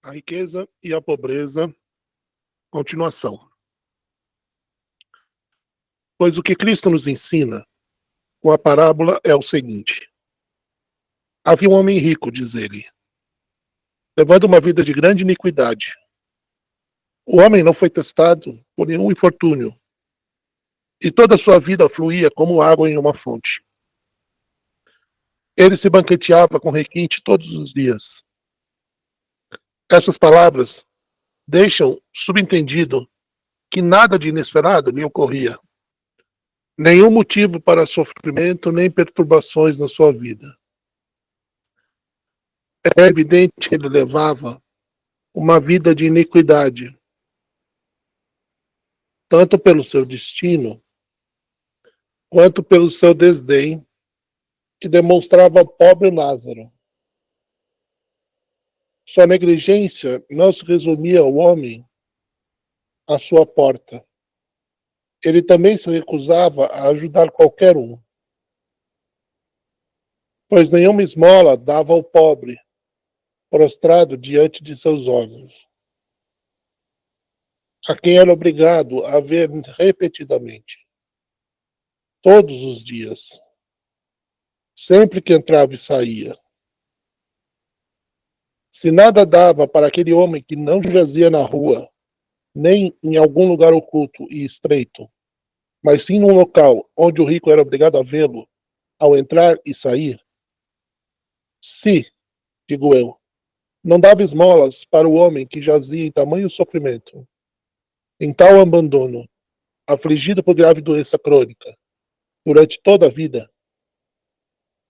A riqueza e a pobreza, continuação. Pois o que Cristo nos ensina com a parábola é o seguinte: havia um homem rico, diz ele, levando uma vida de grande iniquidade. O homem não foi testado por nenhum infortúnio, e toda a sua vida fluía como água em uma fonte. Ele se banqueteava com requinte todos os dias. Essas palavras deixam subentendido que nada de inesperado lhe ocorria. Nenhum motivo para sofrimento nem perturbações na sua vida. É evidente que ele levava uma vida de iniquidade, tanto pelo seu destino, quanto pelo seu desdém, que demonstrava ao pobre Lázaro. Sua negligência não se resumia ao homem à sua porta. Ele também se recusava a ajudar qualquer um, pois nenhuma esmola dava ao pobre, prostrado diante de seus olhos, a quem era obrigado a ver repetidamente, todos os dias, sempre que entrava e saía. Se nada dava para aquele homem que não jazia na rua, nem em algum lugar oculto e estreito, mas sim num local onde o rico era obrigado a vê-lo ao entrar e sair, se, digo eu, não dava esmolas para o homem que jazia em tamanho sofrimento, em tal abandono, afligido por grave doença crônica, durante toda a vida,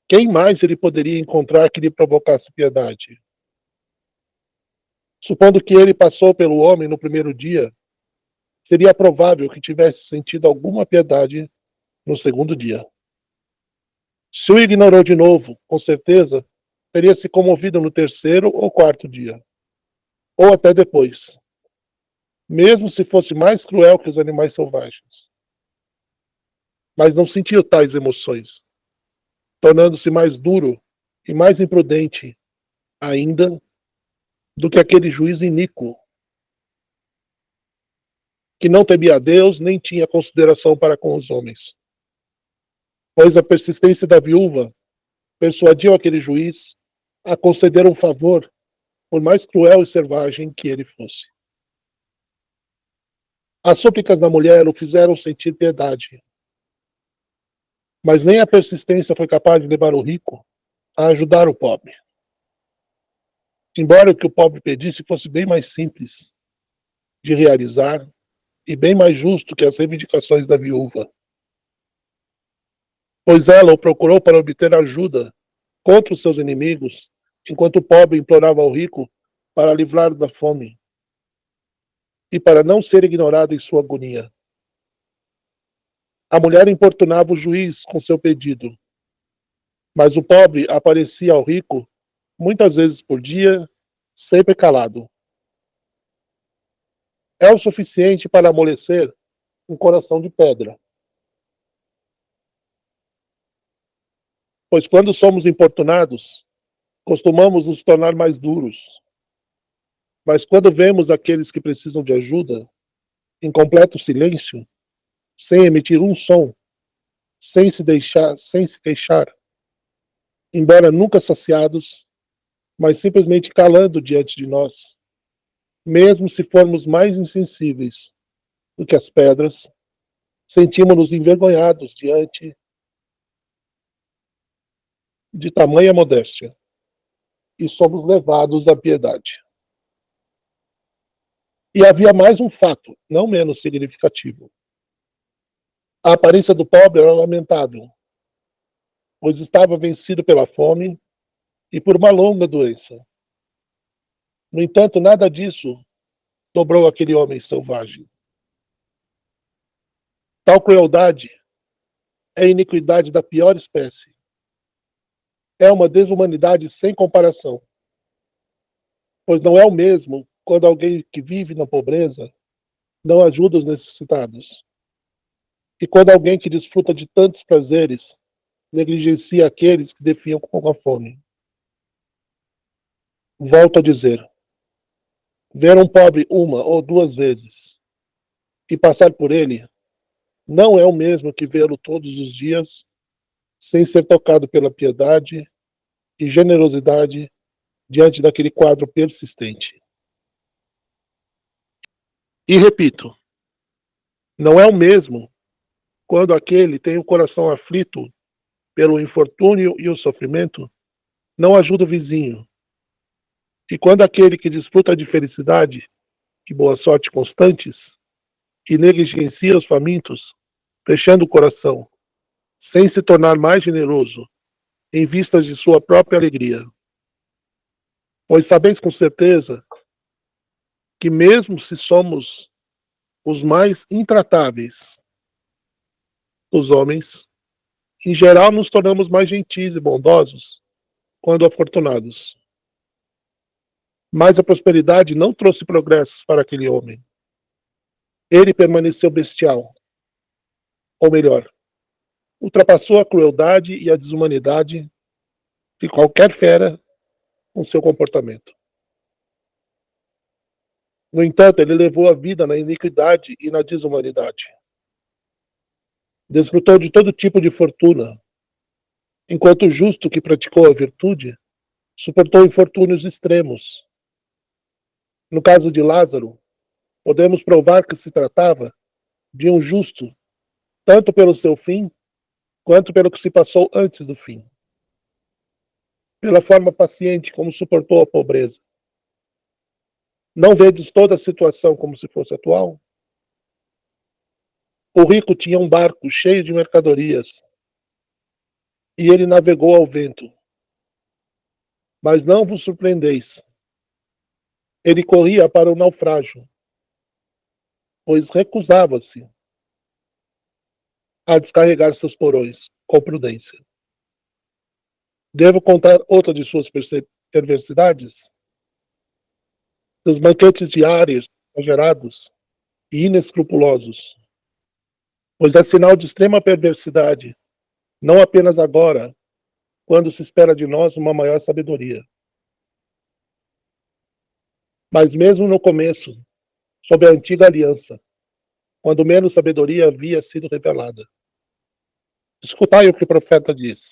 quem mais ele poderia encontrar que lhe provocasse piedade? Supondo que ele passou pelo homem no primeiro dia, seria provável que tivesse sentido alguma piedade no segundo dia. Se o ignorou de novo, com certeza, teria se comovido no terceiro ou quarto dia, ou até depois, mesmo se fosse mais cruel que os animais selvagens. Mas não sentiu tais emoções, tornando-se mais duro e mais imprudente ainda do que aquele juiz iníquo, que não temia a Deus nem tinha consideração para com os homens. Pois a persistência da viúva persuadiu aquele juiz a conceder um favor, por mais cruel e selvagem que ele fosse. As súplicas da mulher o fizeram sentir piedade, mas nem a persistência foi capaz de levar o rico a ajudar o pobre. Embora o que o pobre pedisse fosse bem mais simples de realizar e bem mais justo que as reivindicações da viúva, pois ela o procurou para obter ajuda contra os seus inimigos, enquanto o pobre implorava ao rico para livrar da fome e para não ser ignorado em sua agonia. A mulher importunava o juiz com seu pedido, mas o pobre aparecia ao rico muitas vezes por dia, sempre calado. É o suficiente para amolecer um coração de pedra. Pois quando somos importunados, costumamos nos tornar mais duros. Mas quando vemos aqueles que precisam de ajuda, em completo silêncio, sem emitir um som, sem se queixar, embora nunca saciados, mas simplesmente calando diante de nós, mesmo se formos mais insensíveis do que as pedras, sentimos-nos envergonhados diante de tamanha modéstia e somos levados à piedade. E havia mais um fato, não menos significativo. A aparência do pobre era lamentável, pois estava vencido pela fome e por uma longa doença. No entanto, nada disso dobrou aquele homem selvagem. Tal crueldade é iniquidade da pior espécie. É uma desumanidade sem comparação, pois não é o mesmo quando alguém que vive na pobreza não ajuda os necessitados, E quando alguém que desfruta de tantos prazeres negligencia aqueles que definham com a fome. Volto a dizer, ver um pobre uma ou duas vezes e passar por ele não é o mesmo que vê-lo todos os dias sem ser tocado pela piedade e generosidade diante daquele quadro persistente. E repito, não é o mesmo quando aquele tem o coração aflito pelo infortúnio e o sofrimento, não ajuda o vizinho, e quando aquele que desfruta de felicidade e boa sorte constantes e negligencia os famintos, fechando o coração, sem se tornar mais generoso em vistas de sua própria alegria. Pois sabeis com certeza que mesmo se somos os mais intratáveis dos homens, em geral nos tornamos mais gentis e bondosos quando afortunados. Mas a prosperidade não trouxe progressos para aquele homem. Ele permaneceu bestial, ou melhor, ultrapassou a crueldade e a desumanidade de qualquer fera com seu comportamento. No entanto, ele levou a vida na iniquidade e na desumanidade. Desfrutou de todo tipo de fortuna, enquanto o justo que praticou a virtude suportou infortúnios extremos. No caso de Lázaro, podemos provar que se tratava de um justo, tanto pelo seu fim, quanto pelo que se passou antes do fim. Pela forma paciente como suportou a pobreza. Não vedes toda a situação como se fosse atual? O rico tinha um barco cheio de mercadorias e ele navegou ao vento. Mas não vos surpreendeis. Ele corria para o naufrágio, pois recusava-se a descarregar seus porões com prudência. Devo contar outra de suas perversidades? Seus banquetes diários, exagerados e inescrupulosos, pois é sinal de extrema perversidade, não apenas agora, quando se espera de nós uma maior sabedoria, mas mesmo no começo, sob a antiga aliança, quando menos sabedoria havia sido revelada. Escutai o que o profeta diz.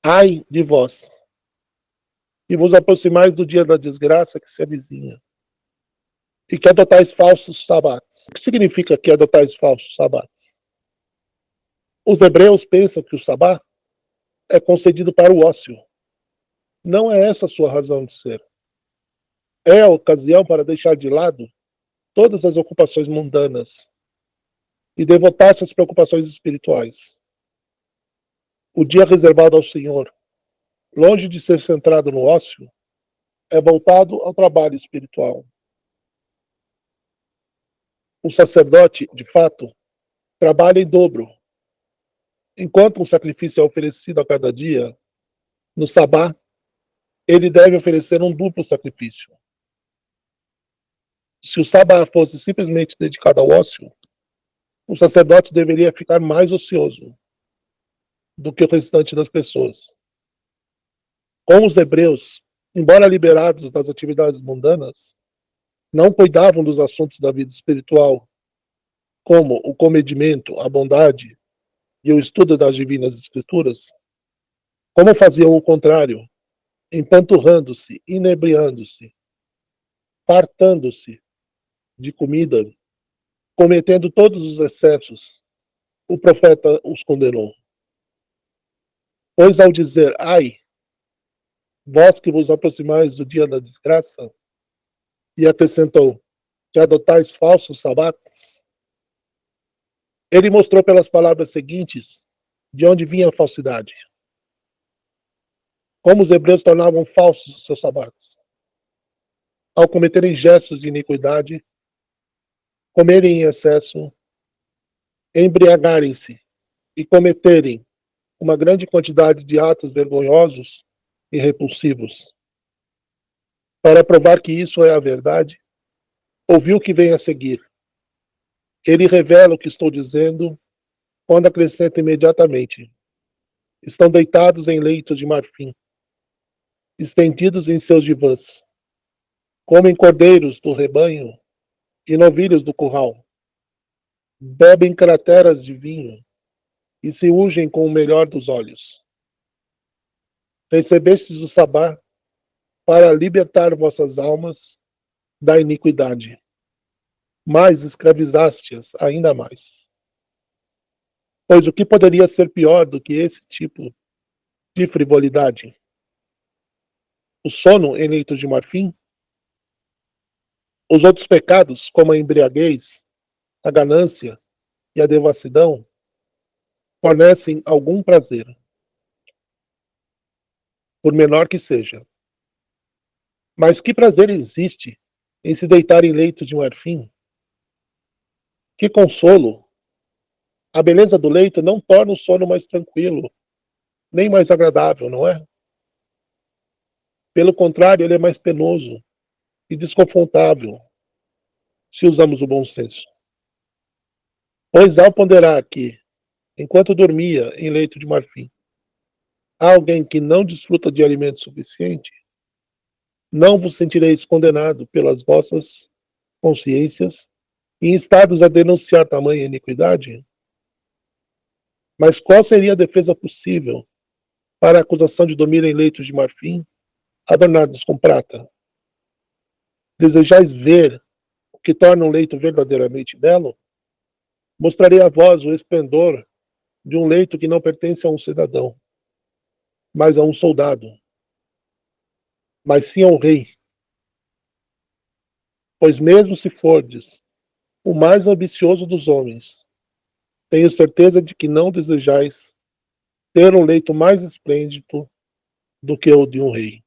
Ai de vós, e vos aproximais do dia da desgraça que se avizinha, e que adotais falsos sabates. O que significa que adotais falsos sabates? Os hebreus pensam que o sabá é concedido para o ócio. Não é essa a sua razão de ser. É a ocasião para deixar de lado todas as ocupações mundanas e devotar-se às preocupações espirituais. O dia reservado ao Senhor, longe de ser centrado no ócio, é voltado ao trabalho espiritual. O sacerdote, de fato, trabalha em dobro. Enquanto um sacrifício é oferecido a cada dia, no sabá, ele deve oferecer um duplo sacrifício. Se o sabá fosse simplesmente dedicado ao ócio, o sacerdote deveria ficar mais ocioso do que o restante das pessoas. Como os hebreus, embora liberados das atividades mundanas, não cuidavam dos assuntos da vida espiritual, como o comedimento, a bondade e o estudo das divinas escrituras, como faziam o contrário, empanturrando-se, inebriando-se, fartando-se de comida, cometendo todos os excessos, o profeta os condenou. Pois ao dizer, ai, vós que vos aproximais do dia da desgraça, e acrescentou, que adotais falsos sabates, ele mostrou pelas palavras seguintes de onde vinha a falsidade. Como os hebreus tornavam falsos os seus sabates. Ao cometerem gestos de iniquidade, comerem em excesso, embriagarem-se e cometerem uma grande quantidade de atos vergonhosos e repulsivos. Para provar que isso é a verdade, ouviu o que vem a seguir. Ele revela o que estou dizendo quando acrescenta imediatamente: estão deitados em leitos de marfim, estendidos em seus divãs, comem cordeiros do rebanho e novilhos do curral, bebem crateras de vinho e se ungem com o melhor dos óleos. Recebestes o sabá para libertar vossas almas da iniquidade, mas escravizastes ainda mais. Pois o que poderia ser pior do que esse tipo de frivolidade? O sono em leitos de marfim? Os outros pecados, como a embriaguez, a ganância e a devassidão, fornecem algum prazer, por menor que seja. Mas que prazer existe em se deitar em leitos de marfim? Que consolo! A beleza do leito não torna o sono mais tranquilo, nem mais agradável, não é? Pelo contrário, ele é mais penoso e desconfortável, se usamos o bom senso. Pois ao ponderar que, enquanto dormia em leito de marfim, há alguém que não desfruta de alimento suficiente, não vos sentireis condenado pelas vossas consciências e instados a denunciar tamanha iniquidade? Mas qual seria a defesa possível para a acusação de dormir em leitos de marfim, adornados com prata? Desejais ver o que torna um leito verdadeiramente belo? Mostrarei a vós o esplendor de um leito que não pertence a um cidadão, mas a um soldado, mas sim a um rei. Pois mesmo se fordes o mais ambicioso dos homens, tenho certeza de que não desejais ter um leito mais esplêndido do que o de um rei.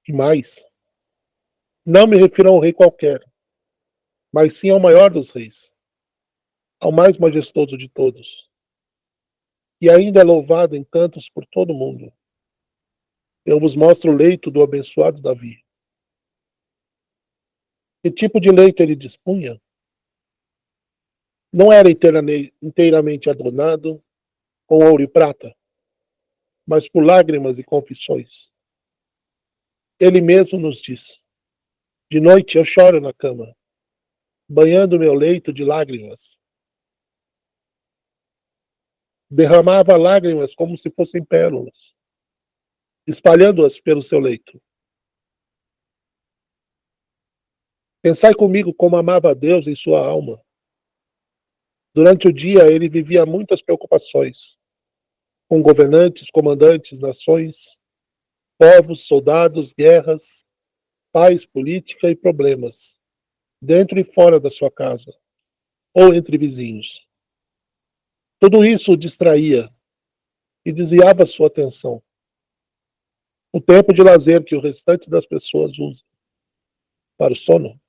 E mais, não me refiro a um rei qualquer, mas sim ao maior dos reis, ao mais majestoso de todos, e ainda é louvado em cantos por todo o mundo. Eu vos mostro o leito do abençoado Davi. Que tipo de leito ele dispunha? Não era inteiramente adornado com ouro e prata, mas por lágrimas e confissões. Ele mesmo nos diz: de noite eu choro na cama, banhando meu leito de lágrimas. Derramava lágrimas como se fossem pérolas, espalhando-as pelo seu leito. Pensai comigo como amava a Deus em sua alma. Durante o dia ele vivia muitas preocupações, com governantes, comandantes, nações, povos, soldados, guerras, paz, política e problemas, dentro e fora da sua casa, ou entre vizinhos. Tudo isso o distraía e desviava sua atenção. O tempo de lazer que o restante das pessoas usa para o sono,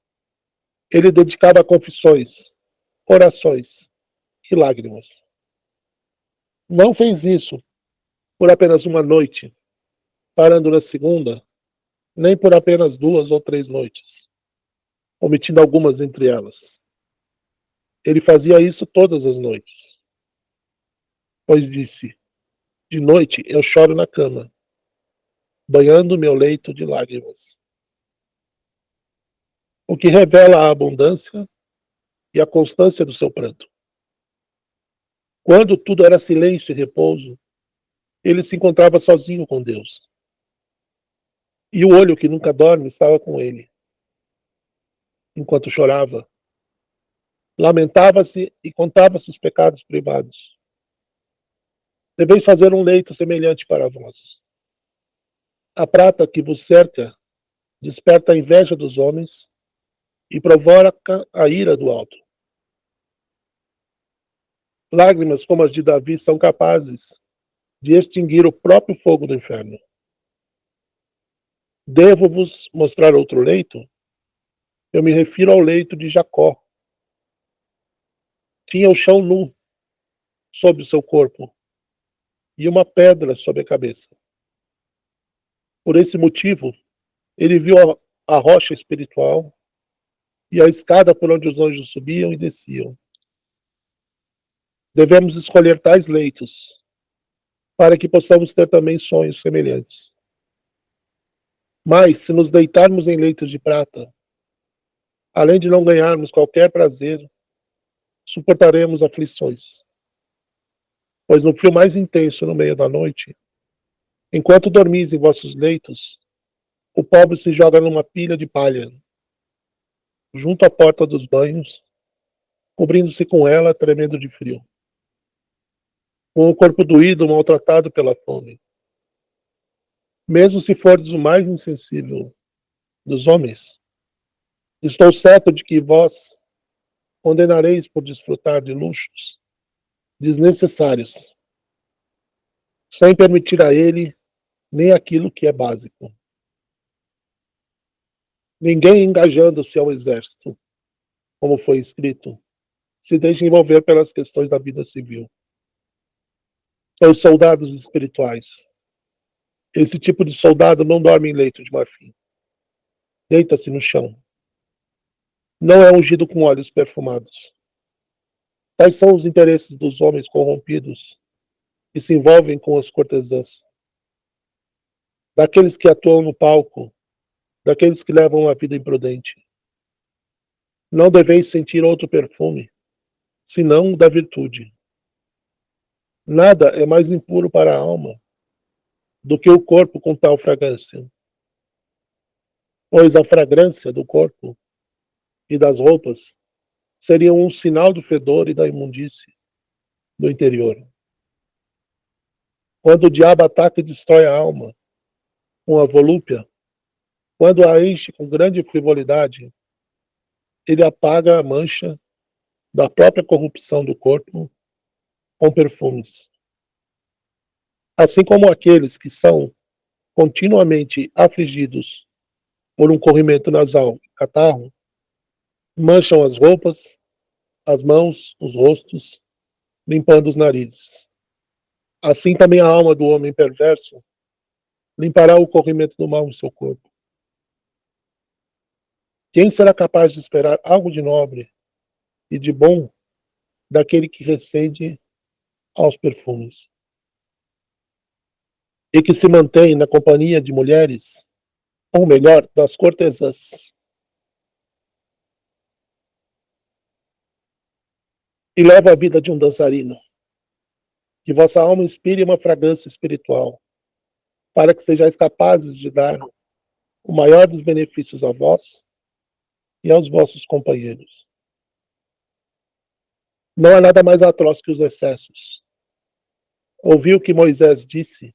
ele dedicava a confissões, orações e lágrimas. Não fez isso por apenas uma noite, parando na segunda, nem por apenas 2 ou 3 noites, omitindo algumas entre elas. Ele fazia isso todas as noites, pois disse: de noite eu choro na cama, banhando meu leito de lágrimas. O que revela a abundância e a constância do seu pranto. Quando tudo era silêncio e repouso, ele se encontrava sozinho com Deus. E o olho que nunca dorme estava com ele. Enquanto chorava, lamentava-se e contava seus pecados privados. Deveis fazer um leito semelhante para vós. A prata que vos cerca desperta a inveja dos homens e provoca a ira do alto. Lágrimas como as de Davi são capazes de extinguir o próprio fogo do inferno. Devo-vos mostrar outro leito? Eu me refiro ao leito de Jacó. Tinha o chão nu sobre o seu corpo e uma pedra sobre a cabeça. Por esse motivo, ele viu a rocha espiritual e a escada por onde os anjos subiam e desciam. Devemos escolher tais leitos, para que possamos ter também sonhos semelhantes. Mas, se nos deitarmos em leitos de prata, além de não ganharmos qualquer prazer, suportaremos aflições. Pois no frio mais intenso no meio da noite, enquanto dormis em vossos leitos, o pobre se joga numa pilha de palha, junto à porta dos banhos, cobrindo-se com ela, tremendo de frio, com o corpo doído, maltratado pela fome. Mesmo se fordes o mais insensível dos homens, estou certo de que vós condenareis por desfrutar de luxos desnecessários, sem permitir a ele nem aquilo que é básico. Ninguém engajando-se ao exército, como foi escrito, se deixa envolver pelas questões da vida civil. São os soldados espirituais. Esse tipo de soldado não dorme em leito de marfim. Deita-se no chão. Não é ungido com óleos perfumados. Tais são os interesses dos homens corrompidos que se envolvem com as cortesãs. Daqueles que atuam no palco, daqueles que levam uma vida imprudente. Não deveis sentir outro perfume, senão o da virtude. Nada é mais impuro para a alma do que o corpo com tal fragrância. Pois a fragrância do corpo e das roupas seriam um sinal do fedor e da imundície do interior. Quando o diabo ataca e destrói a alma com a volúpia, quando a enche com grande frivolidade, ele apaga a mancha da própria corrupção do corpo com perfumes. Assim como aqueles que são continuamente afligidos por um corrimento nasal e catarro, mancham as roupas, as mãos, os rostos, limpando os narizes. Assim também a alma do homem perverso limpará o corrimento do mal em seu corpo. Quem será capaz de esperar algo de nobre e de bom daquele que recende aos perfumes? E que se mantém na companhia de mulheres, ou melhor, das cortesãs. E leva a vida de um dançarino. Que vossa alma inspire uma fragrância espiritual, para que sejais capazes de dar o maior dos benefícios a vós e aos vossos companheiros. Não há nada mais atroz que os excessos. Ouviu o que Moisés disse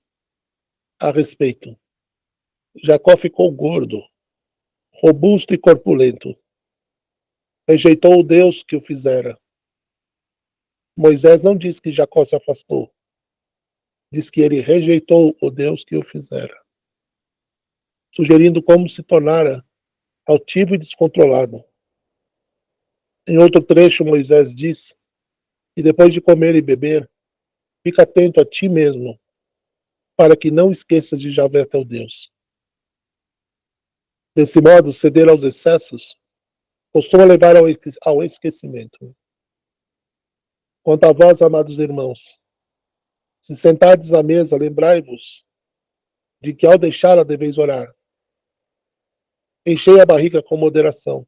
a respeito. Jacó ficou gordo, robusto e corpulento. Rejeitou o Deus que o fizera. Moisés não diz que Jacó se afastou. Diz que ele rejeitou o Deus que o fizera, sugerindo como se tornara altivo e descontrolado. Em outro trecho, Moisés diz que depois de comer e beber, fica atento a ti mesmo, para que não esqueças de Javé teu Deus. Desse modo, ceder aos excessos costuma levar ao esquecimento. Quanto a vós, amados irmãos, se sentardes à mesa, lembrai-vos de que ao deixá-la deveis orar. Enchei a barriga com moderação,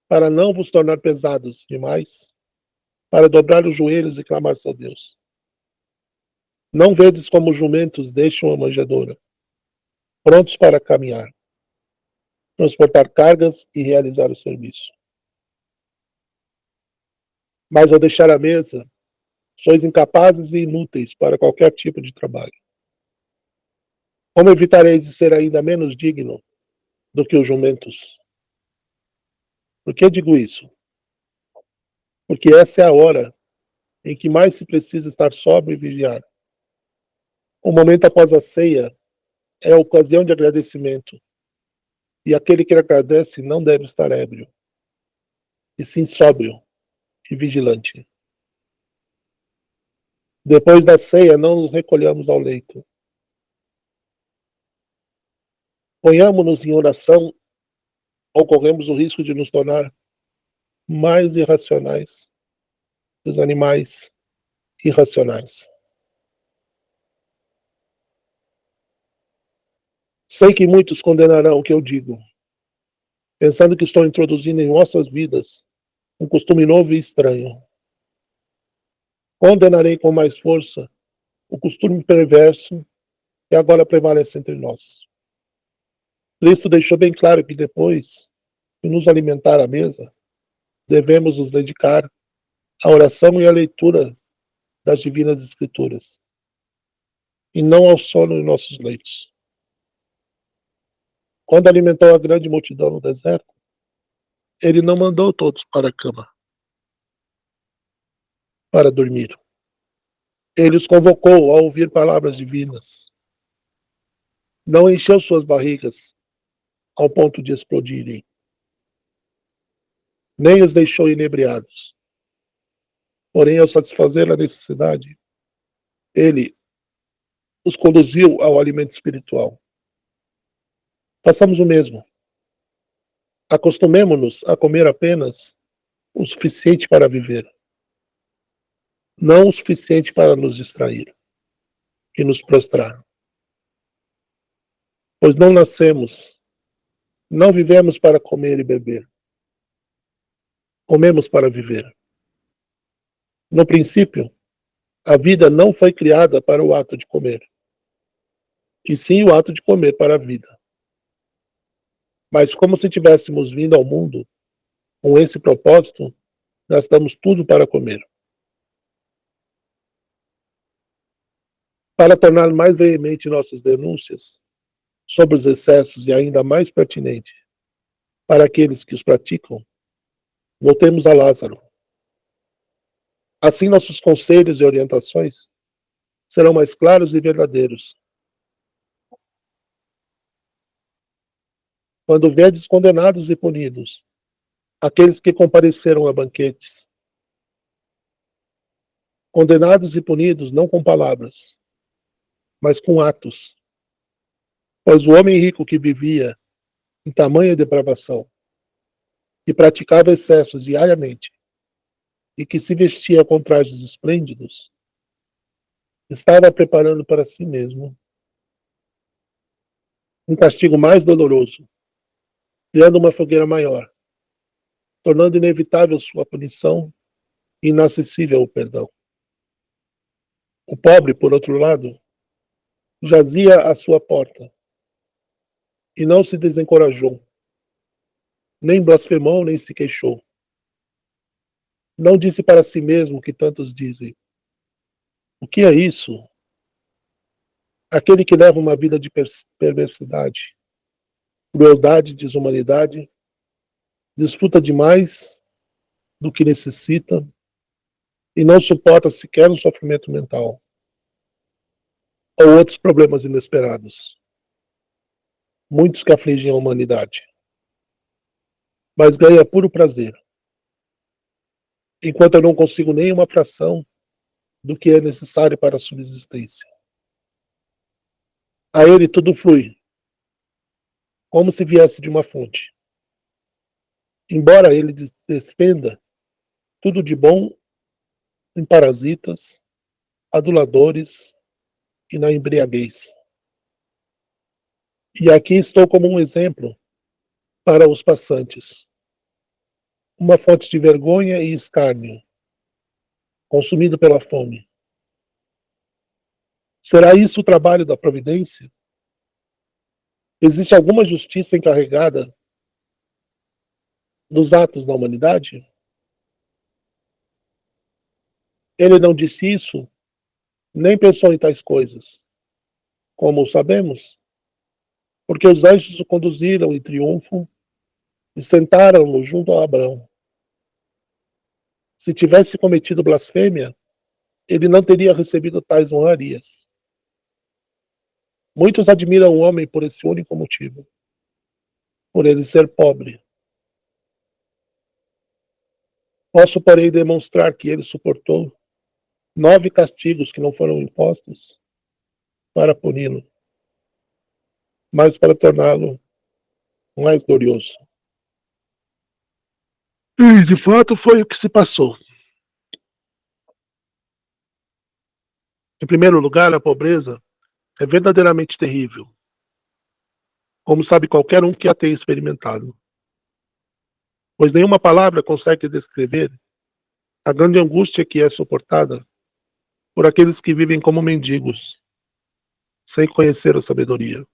para não vos tornar pesados demais, para dobrar os joelhos e clamar a Deus. Não vedes como os jumentos deixam a manjedoura, prontos para caminhar, transportar cargas e realizar o serviço. Mas ao deixar a mesa, sois incapazes e inúteis para qualquer tipo de trabalho. Como evitareis de ser ainda menos digno do que os jumentos? Por que digo isso? Porque essa é a hora em que mais se precisa estar sóbrio e vigiar. O momento após a ceia é a ocasião de agradecimento, e aquele que agradece não deve estar ébrio, e sim sóbrio e vigilante. Depois da ceia, não nos recolhamos ao leito. Ponhamo-nos em oração ou corremos o risco de nos tornar mais irracionais que os animais irracionais. Sei que muitos condenarão o que eu digo, pensando que estou introduzindo em nossas vidas um costume novo e estranho. Condenarei com mais força o costume perverso que agora prevalece entre nós. Cristo deixou bem claro que depois de nos alimentar à mesa, devemos nos dedicar à oração e à leitura das divinas escrituras, e não ao sono em nossos leitos. Quando alimentou a grande multidão no deserto, ele não mandou todos para a cama para dormir. Ele os convocou a ouvir palavras divinas. Não encheu suas barrigas ao ponto de explodirem, nem os deixou inebriados. Porém, ao satisfazer a necessidade, ele os conduziu ao alimento espiritual. Façamos o mesmo. Acostumemo-nos a comer apenas o suficiente para viver, não o suficiente para nos distrair e nos prostrar. Pois não nascemos, não vivemos para comer e beber. Comemos para viver. No princípio, a vida não foi criada para o ato de comer, e sim o ato de comer para a vida. Mas como se tivéssemos vindo ao mundo com esse propósito, gastamos tudo para comer. Para tornar mais veemente nossas denúncias sobre os excessos e ainda mais pertinente para aqueles que os praticam, voltemos a Lázaro. Assim nossos conselhos e orientações serão mais claros e verdadeiros. Quando verdes condenados e punidos, aqueles que compareceram a banquetes, condenados e punidos não com palavras, mas com atos, pois o homem rico que vivia em tamanha depravação, que praticava excessos diariamente e que se vestia com trajes esplêndidos, estava preparando para si mesmo um castigo mais doloroso, criando uma fogueira maior, tornando inevitável sua punição e inacessível o perdão. O pobre, por outro lado, jazia à sua porta e não se desencorajou, nem blasfemou, nem se queixou. Não disse para si mesmo o que tantos dizem: o que é isso? Aquele que leva uma vida de perversidade, crueldade e desumanidade, desfruta demais do que necessita e não suporta sequer um sofrimento mental ou outros problemas inesperados, muitos que afligem a humanidade, mas ganha puro prazer, enquanto eu não consigo nem uma fração do que é necessário para a subsistência. A ele tudo flui, como se viesse de uma fonte. Embora ele despenda tudo de bom em parasitas, aduladores e na embriaguez. E aqui estou como um exemplo para os passantes. Uma fonte de vergonha e escárnio, consumido pela fome. Será isso o trabalho da providência? Existe alguma justiça encarregada dos atos da humanidade? Ele não disse isso, nem pensou em tais coisas. Como sabemos? Porque os anjos o conduziram em triunfo e sentaram-no junto a Abraão. Se tivesse cometido blasfêmia, ele não teria recebido tais honrarias. Muitos admiram o homem por esse único motivo, por ele ser pobre. Posso, porém, demonstrar que ele suportou 9 castigos que não foram impostos para puni-lo, mas para torná-lo mais glorioso. E, de fato, foi o que se passou. Em primeiro lugar, a pobreza é verdadeiramente terrível, como sabe qualquer um que a tenha experimentado, pois nenhuma palavra consegue descrever a grande angústia que é suportada por aqueles que vivem como mendigos, sem conhecer a sabedoria.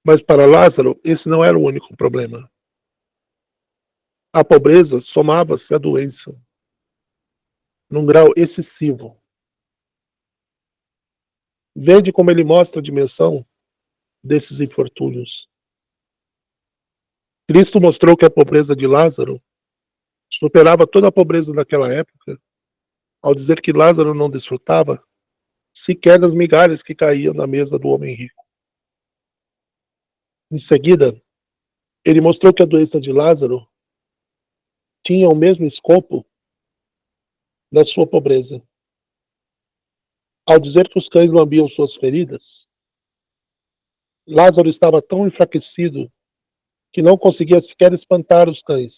Mas para Lázaro, esse não era o único problema. A pobreza somava-se à doença, num grau excessivo. Vede como ele mostra a dimensão desses infortúnios. Cristo mostrou que a pobreza de Lázaro superava toda a pobreza daquela época, ao dizer que Lázaro não desfrutava sequer das migalhas que caíam na mesa do homem rico. Em seguida, ele mostrou que a doença de Lázaro tinha o mesmo escopo da sua pobreza. Ao dizer que os cães lambiam suas feridas, Lázaro estava tão enfraquecido que não conseguia sequer espantar os cães.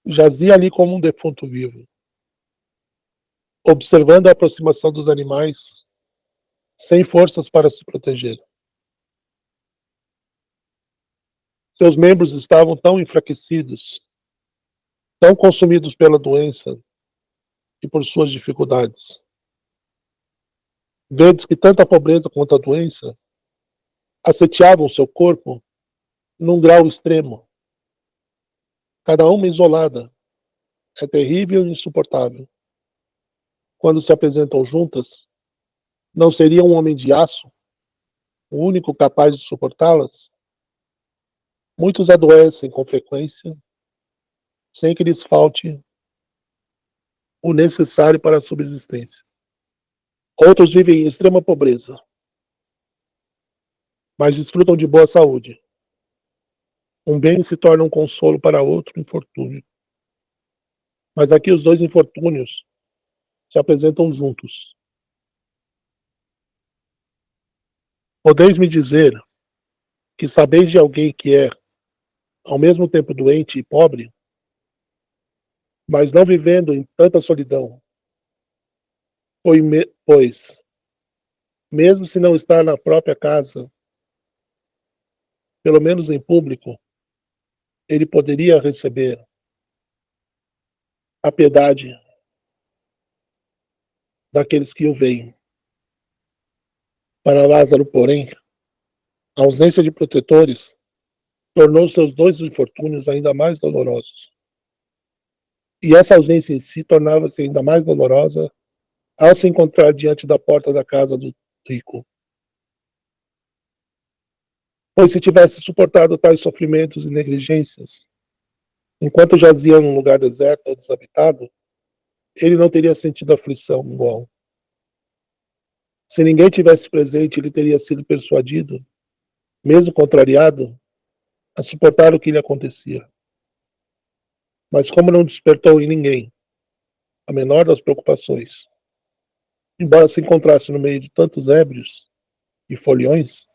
Jazia ali como um defunto vivo, observando a aproximação dos animais, sem forças para se proteger. Seus membros estavam tão enfraquecidos, tão consumidos pela doença e por suas dificuldades. Vedes que tanto a pobreza quanto a doença assediavam seu corpo num grau extremo. Cada uma isolada é terrível e insuportável. Quando se apresentam juntas, não seria um homem de aço o único capaz de suportá-las? Muitos adoecem com frequência, sem que lhes falte o necessário para a subsistência. Outros vivem em extrema pobreza, mas desfrutam de boa saúde. Um bem se torna um consolo para outro infortúnio. Mas aqui os dois infortúnios se apresentam juntos. Podeis me dizer que sabeis de alguém que é, ao mesmo tempo, doente e pobre, mas não vivendo em tanta solidão? Pois, mesmo se não estar na própria casa, pelo menos em público, ele poderia receber a piedade daqueles que o veem. Para Lázaro, porém, a ausência de protetores tornou seus dois infortúnios ainda mais dolorosos. E essa ausência em si tornava-se ainda mais dolorosa ao se encontrar diante da porta da casa do rico. Pois se tivesse suportado tais sofrimentos e negligências, enquanto jazia num lugar deserto ou desabitado, ele não teria sentido aflição igual. Se ninguém tivesse presente, ele teria sido persuadido, mesmo contrariado, a suportar o que lhe acontecia. Mas como não despertou em ninguém a menor das preocupações, embora se encontrasse no meio de tantos ébrios e foliões,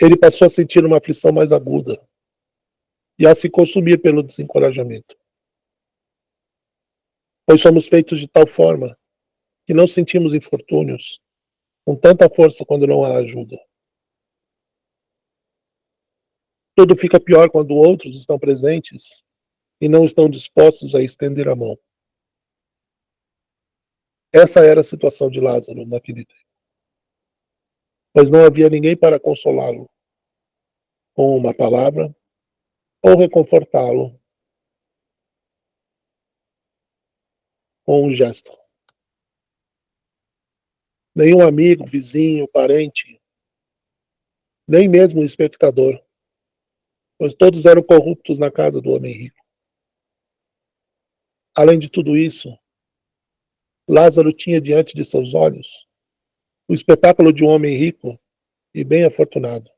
ele passou a sentir uma aflição mais aguda e a se consumir pelo desencorajamento. Pois somos feitos de tal forma que não sentimos infortúnios com tanta força quando não há ajuda. Tudo fica pior quando outros estão presentes e não estão dispostos a estender a mão. Essa era a situação de Lázaro naquele tempo, pois não havia ninguém para consolá-lo com uma palavra ou reconfortá-lo com um gesto. Nenhum amigo, vizinho, parente, nem mesmo um espectador, pois todos eram corruptos na casa do homem rico. Além de tudo isso, Lázaro tinha diante de seus olhos o espetáculo de um homem rico e bem afortunado,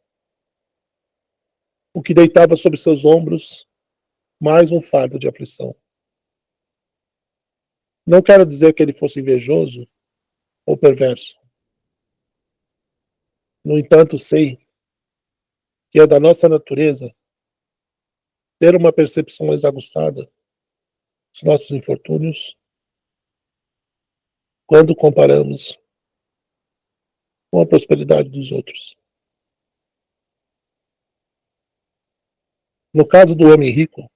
o que deitava sobre seus ombros mais um fardo de aflição. Não quero dizer que ele fosse invejoso ou perverso. No entanto, sei que é da nossa natureza ter uma percepção mais aguçada dos nossos infortúnios quando comparamos com a prosperidade dos outros. No caso do homem rico,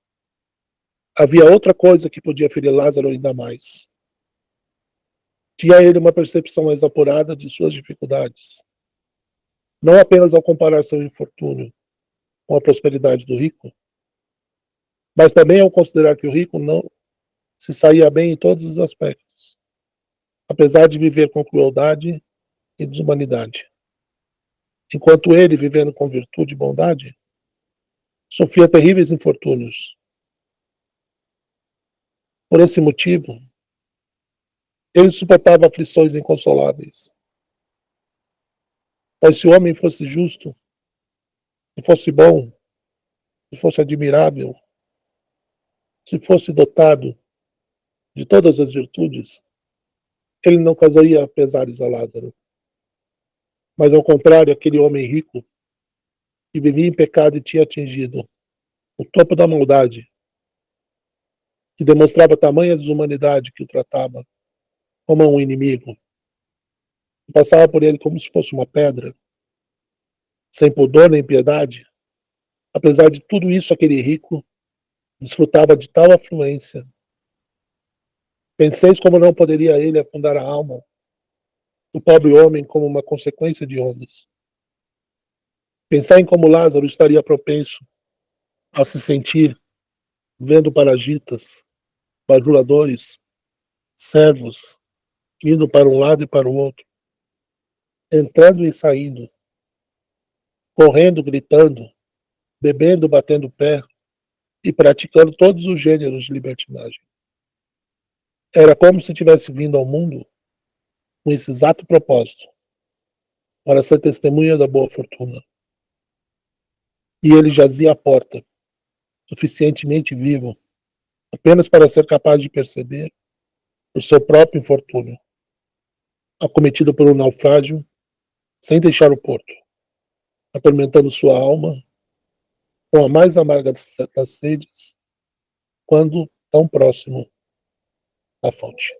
havia outra coisa que podia ferir Lázaro ainda mais. Tinha ele uma percepção mais apurada de suas dificuldades, não apenas ao comparar seu infortúnio com a prosperidade do rico, mas também ao considerar que o rico não se saía bem em todos os aspectos, apesar de viver com crueldade e desumanidade. Enquanto ele, vivendo com virtude e bondade, sofria terríveis infortúnios. Por esse motivo, ele suportava aflições inconsoláveis. Pois se o homem fosse justo, se fosse bom, se fosse admirável, se fosse dotado de todas as virtudes, ele não causaria pesares a Lázaro. Mas, ao contrário, aquele homem rico, que vivia em pecado e tinha atingido o topo da maldade, que demonstrava tamanha desumanidade que o tratava como um inimigo, que passava por ele como se fosse uma pedra, sem pudor nem piedade, apesar de tudo isso, aquele rico desfrutava de tal afluência. Penseis como não poderia ele afundar a alma do pobre homem como uma consequência de ondas. Pensai em como Lázaro estaria propenso a se sentir vendo parasitas, bajuladores, servos, indo para um lado e para o outro, entrando e saindo, correndo, gritando, bebendo, batendo pé e praticando todos os gêneros de libertinagem. Era como se tivesse vindo ao mundo com esse exato propósito, para ser testemunha da boa fortuna. E ele jazia à porta, suficientemente vivo, apenas para ser capaz de perceber o seu próprio infortúnio, acometido por um naufrágio, sem deixar o porto, atormentando sua alma com a mais amarga das sedes, quando tão próximo da fonte.